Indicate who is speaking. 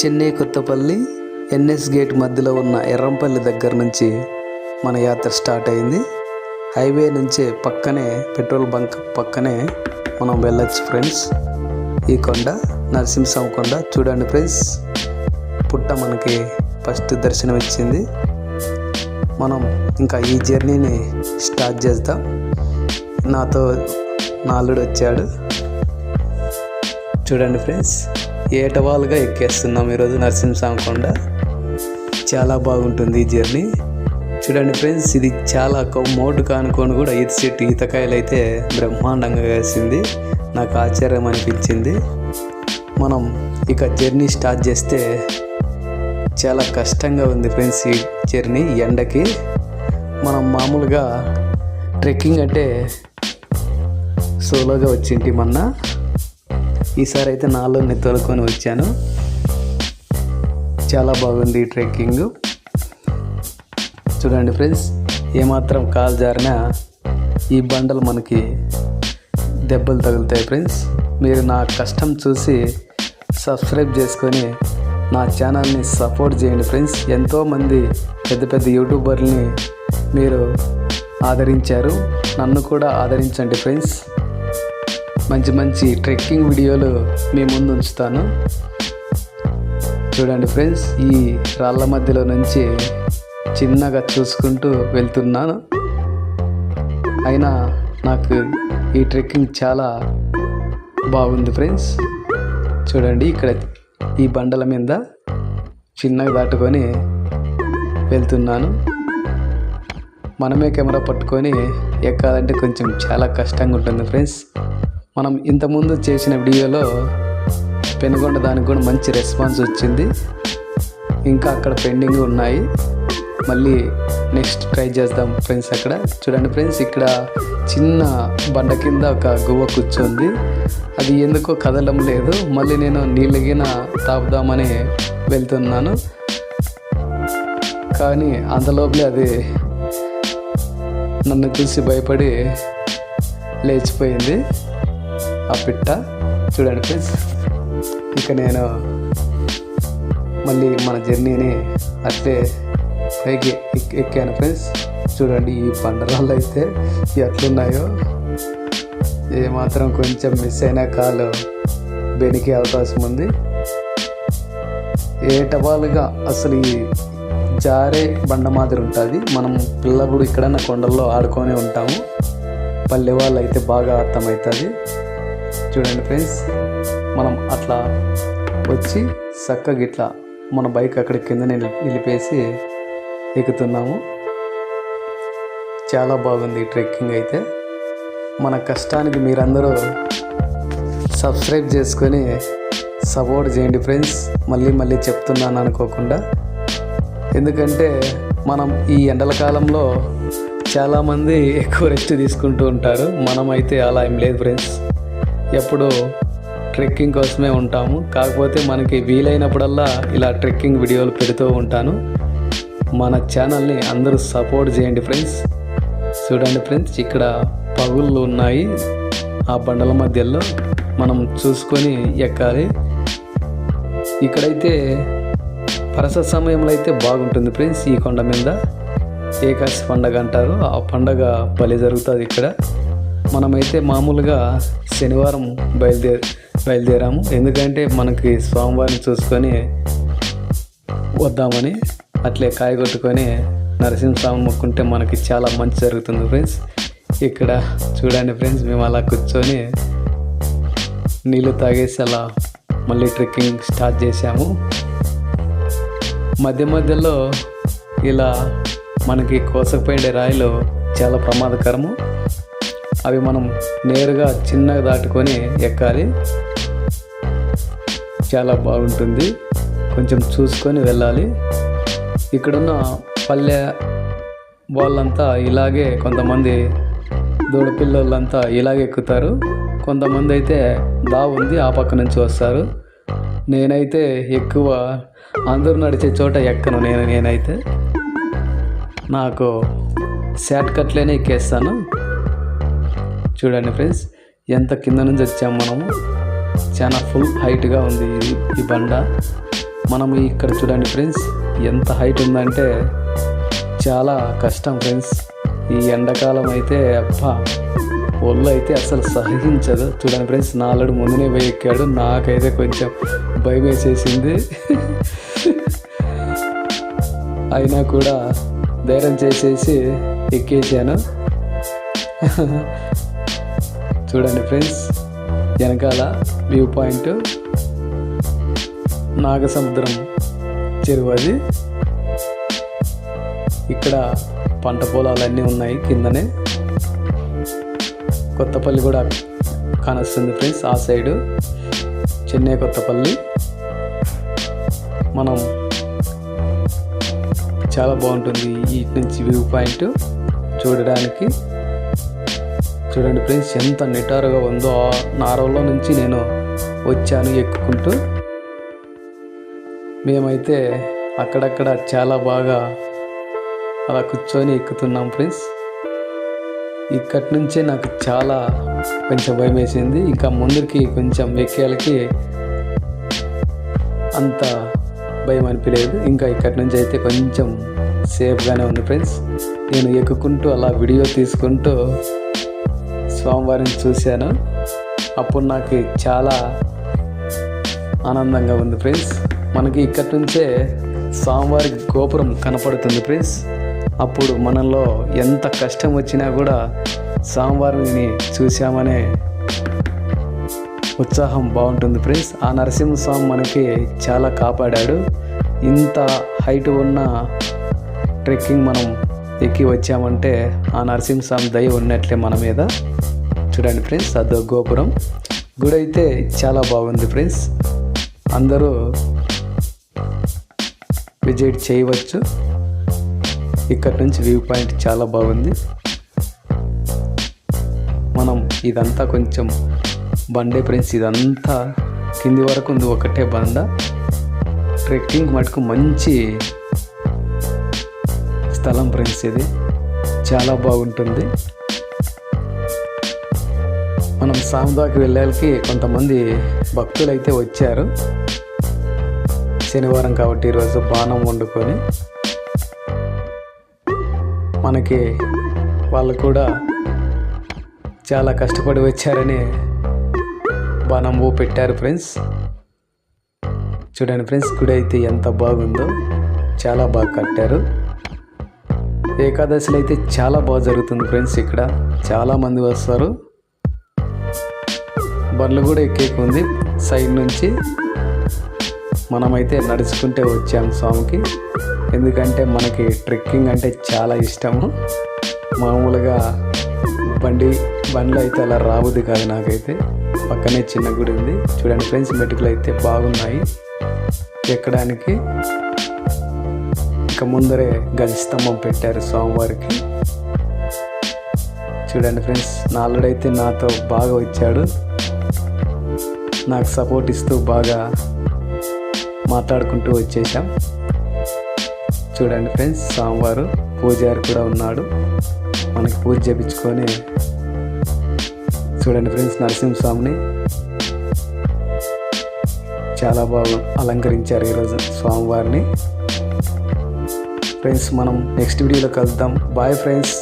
Speaker 1: Chennai Kothapalli NS gate మధ్యలో ఉన్న ఎర్రంపల్లి దగ్గర నుంచి మన యాత్ర స్టార్ట్ అయింది. హైవే నుంచే పక్కనే పెట్రోల్ బంక్ పక్కనే మనం వెళ్ళొచ్చు ఫ్రెండ్స్. ఈ కొండ నరసింహస్వామి కొండ చూడండి ఫ్రెండ్స్. పుట్ట మనకి ఫస్ట్ దర్శనం ఇచ్చింది. మనం ఇంకా ఈ జర్నీని స్టార్ట్ చేద్దాం. నాతో నా అల్లుడు వచ్చాడు. చూడండి ఫ్రెండ్స్, ఏటవాలుగా ఎక్కేస్తున్నాం ఈరోజు నరసింహస్వామి కొండ. చాలా బాగుంటుంది ఈ జర్నీ. చూడండి ఫ్రెండ్స్, ఇది చాలా మోటు కానుకొని కూడా ఈత చెట్టు ఈతకాయలు అయితే బ్రహ్మాండంగా వేసింది. నాకు ఆశ్చర్యం అనిపించింది. మనం ఇక జర్నీ స్టార్ట్ చేస్తే చాలా కష్టంగా ఉంది ఫ్రెండ్స్. ఈ జర్నీ ఎండకి మనం మామూలుగా ట్రెక్కింగ్ అంటే సోలోగా వచ్చింటి మొన్న. ఈసారి అయితే నాలో తోలుకొని వచ్చాను. చాలా బాగుంది ఈ ట్రెక్కింగ్. చూడండి ఫ్రెండ్స్, ఏమాత్రం కాలు జారినా ఈ బండలు మనకి దెబ్బలు తగులుతాయి ఫ్రెండ్స్. మీరు నా కష్టం చూసి సబ్స్క్రైబ్ చేసుకొని నా ఛానల్ని సపోర్ట్ చేయండి ఫ్రెండ్స్. ఎంతోమంది పెద్ద పెద్ద యూట్యూబర్ని మీరు ఆదరించారు, నన్ను కూడా ఆదరించండి ఫ్రెండ్స్. మంచి మంచి ట్రెక్కింగ్ వీడియోలు మీ ముందు ఉంచుతాను. చూడండి ఫ్రెండ్స్, ఈ రాళ్ళ మధ్యలో నుంచి చిన్నగా చూసుకుంటూ వెళ్తున్నాను. అయినా నాకు ఈ ట్రెక్కింగ్ చాలా బాగుంది ఫ్రెండ్స్. చూడండి, ఇక్కడ ఈ బండల మీద చిన్నగా దాటుకొని వెళ్తున్నాను. మనమే కెమెరా పట్టుకొని ఎక్కాలంటే కొంచెం చాలా కష్టంగా ఉంటుంది ఫ్రెండ్స్. మనం ఇంతకుముందు చేసిన వీడియోలో పెనుగొండ దానికి కూడా మంచి రెస్పాన్స్ వచ్చింది. ఇంకా అక్కడ పెండింగ్ ఉన్నాయి. మళ్ళీ నెక్స్ట్ ట్రై చేద్దాం ఫ్రెండ్స్. అక్కడ చూడండి ఫ్రెండ్స్, ఇక్కడ చిన్న బండ కింద ఒక గువ్వ కూర్చోంది. అది ఎందుకో కదలడం లేదు. మళ్ళీ నేను నీళ్ళగిన తాపుదామని వెళ్తున్నాను, కానీ అంతలోపలే అది నన్ను చూసి భయపడి లేచిపోయింది ఆ పిట్ట. చూడండి ఫ్రెండ్స్, ఇక నేను మళ్ళీ మన జర్నీని అట్లే పైకి ఎక్కాను ఫ్రెండ్స్. చూడండి, ఈ బండరాళ్ళు అయితే ఎట్లున్నాయో. ఏమాత్రం కొంచెం మిస్ అయినా కాలు బెనికే అవకాశం ఉంది. ఏటవాలుగా అసలు ఈ జారే బండ మాదిరి ఉంటుంది. మనం పిల్లప్పుడు ఇక్కడన్నా కొండల్లో ఆడుకొని ఉంటాము. పల్లె వాళ్ళు అయితే బాగా అర్థమవుతుంది. చూడండి ఫ్రెండ్స్, మనం అట్లా వచ్చి చక్కగా ఇట్లా మన బైక్ అక్కడ కింద నిలిపేసి ఎక్కుతున్నాము. చాలా బాగుంది ఈ ట్రెక్కింగ్ అయితే. మన కష్టానికి మీరందరూ సబ్స్క్రైబ్ చేసుకొని సపోర్ట్ చేయండి ఫ్రెండ్స్. మళ్ళీ మళ్ళీ చెప్తున్నాను అనుకోకుండా. ఎందుకంటే మనం ఈ ఎండల కాలంలో చాలామంది ఎక్కువ రెస్ట్ తీసుకుంటూ ఉంటారు. మనమైతే అలా ఏం లేదు ఫ్రెండ్స్. ఎప్పుడు ట్రెక్కింగ్ కోసమే ఉంటాము. కాకపోతే మనకి వీలైనప్పుడల్లా ఇలా ట్రెక్కింగ్ వీడియోలు పెడుతూ ఉంటాను. మన ఛానల్ని అందరూ సపోర్ట్ చేయండి ఫ్రెండ్స్. చూడండి ఫ్రెండ్స్, ఇక్కడ పగుళ్ళు ఉన్నాయి. ఆ బండల మధ్యలో మనం చూసుకొని ఎక్కాలి. ఇక్కడైతే పరస సమయంలో అయితే బాగుంటుంది ఫ్రెండ్స్. ఈ కొండ మీద ఏకాశి పండగ అంటారు. ఆ పండగ బలి జరుగుతుంది ఇక్కడ. మనమైతే మామూలుగా శనివారం బయలుదేరాము. ఎందుకంటే మనకి స్వామివారిని చూసుకొని వద్దామని. అట్లే కాయగొట్టుకొని నరసింహస్వామి మొక్కుంటే మనకి చాలా మంచి జరుగుతుంది ఫ్రెండ్స్. ఇక్కడ చూడండి ఫ్రెండ్స్, మేము అలా కూర్చొని నీళ్ళు తాగేసి అలా మళ్ళీ ట్రెక్కింగ్ స్టార్ట్ చేసాము. మధ్య మధ్యలో ఇలా మనకి కోసకపోయిండే రాయిలు చాలా ప్రమాదకరము. అవి మనం నేరుగా చిన్నగా దాటుకొని ఎక్కాలి. చాలా బాగుంటుంది, కొంచెం చూసుకొని వెళ్ళాలి. ఇక్కడున్న పల్లె వాళ్ళంతా ఇలాగే, కొంతమంది దూడపిల్లలంతా ఇలాగే ఎక్కుతారు. కొంతమంది అయితే దావ ఉంది, ఆ పక్క నుంచి వస్తారు. నేనైతే ఎక్కువ అందరూ నడిచే చోట ఎక్కను. నేనైతే నాకు షార్ట్ కట్లోనే ఎక్కేస్తాను. చూడండి ఫ్రెండ్స్, ఎంత కింద నుంచి వచ్చాము మనము. చాలా ఫుల్ హైట్గా ఉంది ఈ బండ. మనం ఇక్కడ చూడండి ఫ్రెండ్స్, ఎంత హైట్ ఉందంటే చాలా కష్టం ఫ్రెండ్స్. ఈ ఎండాకాలం అయితే అబ్బా ఒళ్ళు అయితే అసలు సహించదు. చూడండి ఫ్రెండ్స్, నా అల్లుడు ముందునే పోయి ఎక్కాడు, నాకైతే కొంచెం భయం వేసేసింది. అయినా కూడా ధైర్యం చేసేసి ఎక్కేసాను. చూడండి ఫ్రెండ్స్, వెనకాల వ్యూ పాయింట్ నాగసముద్రం చెరువు అది. ఇక్కడ పంట పొలాలన్నీ ఉన్నాయి కిందనే. కొత్తపల్లి కూడా కానొస్తుంది ఫ్రెండ్స్, ఆ సైడు చెన్నై కొత్తపల్లి. మనం చాలా బాగుంటుంది ఇటు నుంచి వ్యూ పాయింట్ చూడడానికి. చూడండి ఫ్రెండ్స్, ఎంత నిటారుగా ఉందో. నారవలో నుంచి నేను వచ్చాను ఎక్కుకుంటూ. మేమైతే అక్కడక్కడ చాలా బాగా అలా కూర్చొని ఎక్కుతున్నాం ఫ్రెండ్స్. ఇక్కడి నుంచే నాకు చాలా కొంచెం భయం వేసింది. ఇంకా ముందుకి కొంచెం ఎక్కేళ్ళకి అంత భయం అనిపించలేదు. ఇంకా ఇక్కడి నుంచి అయితే కొంచెం సేఫ్గానే ఉంది ఫ్రెండ్స్. నేను ఎక్కుకుంటూ అలా వీడియో తీసుకుంటూ స్వామివారిని చూశాను. అప్పుడు నాకు చాలా ఆనందంగా ఉంది ఫ్రెండ్స్. మనకి ఇక్కడి నుంచే స్వామివారి గోపురం కనపడుతుంది ఫ్రెండ్స్. అప్పుడు మనలో ఎంత కష్టం వచ్చినా కూడా స్వామివారిని చూసామనే ఉత్సాహం బాగుంటుంది ఫ్రెండ్స్. ఆ నరసింహస్వామి మనకి చాలా కాపాడాడు. ఇంత హైట్ ఉన్న ట్రెక్కింగ్ మనం ఎక్కి వచ్చామంటే ఆ నరసింహస్వామి దయ ఉన్నట్లే మన మీద. చూడండి ఫ్రెండ్స్, అదో గోపురం. గుడి అయితే చాలా బాగుంది ఫ్రెండ్స్. అందరూ విజిట్ చేయవచ్చు. ఇక్కడ నుంచి వ్యూ పాయింట్ చాలా బాగుంది. మనం ఇదంతా కొంచెం బండే ఫ్రెండ్స్, ఇదంతా కింది వరకు ఉంది, ఒకటే బండ. ట్రెక్కింగ్ మటుకు మంచి స్థలం ఫ్రెండ్స్, ఇది చాలా బాగుంటుంది. మనం సాముదాకి వెళ్ళాలికి కొంతమంది భక్తులు అయితే వచ్చారు. శనివారం కాబట్టి ఈరోజు బాణం వండుకొని మనకి వాళ్ళు కూడా చాలా కష్టపడి వచ్చారని బాణం పెట్టారు ఫ్రెండ్స్. చూడండి ఫ్రెండ్స్, గుడి అయితే ఎంత బాగుందో, చాలా బాగా కట్టారు. ఏకాదశిలో అయితే చాలా బాగా జరుగుతుంది ఫ్రెండ్స్. ఇక్కడ చాలామంది వస్తారు. బండ్లు కూడా ఎక్కేకుంది సైడ్ నుంచి. మనమైతే నడుచుకుంటే వచ్చాము స్వామికి. ఎందుకంటే మనకి ట్రెక్కింగ్ అంటే చాలా ఇష్టము. మామూలుగా బండ్లు అయితే అలా రాబుద్ది కాదు నాకైతే. పక్కనే చిన్న గుడి ఉంది. చూడండి ఫ్రెండ్స్, మెటుకులు అయితే బాగున్నాయి ఎక్కడానికి. ఇక ముందరే గజ స్తంభం పెట్టారు స్వామివారికి. చూడండి ఫ్రెండ్స్, నా అల్లుడైతే నాతో బాగా వచ్చాడు. నాకు సపోర్ట్ ఇస్తూ బాగా మాట్లాడుకుంటూ వచ్చేసాం. చూడండి ఫ్రెండ్స్, స్వామివారు పూజారి కూడా ఉన్నాడు. మనకి పూజ చేయించుకొని చూడండి ఫ్రెండ్స్, నరసింహస్వామిని చాలా బాగా అలంకరించారు ఈరోజు స్వామివారిని. ఫ్రెండ్స్, మనం నెక్స్ట్ వీడియోలో కలుద్దాం. Bye friends.